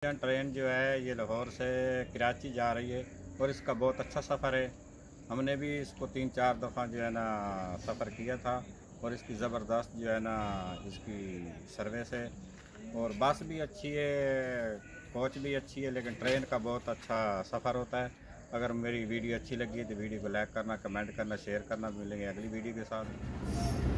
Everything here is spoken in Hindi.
ट्रेन जो है ये लाहौर से कराची जा रही है और इसका बहुत अच्छा सफ़र है। हमने भी इसको 3-4 दफ़ा जो है ना सफ़र किया था और इसकी ज़बरदस्त जो है ना इसकी सर्विस है और बस भी अच्छी है, कोच भी अच्छी है, लेकिन ट्रेन का बहुत अच्छा सफ़र होता है। अगर मेरी वीडियो अच्छी लगी है तो वीडियो को लाइक करना, कमेंट करना, शेयर करना। मिलेंगे अगली वीडियो के साथ।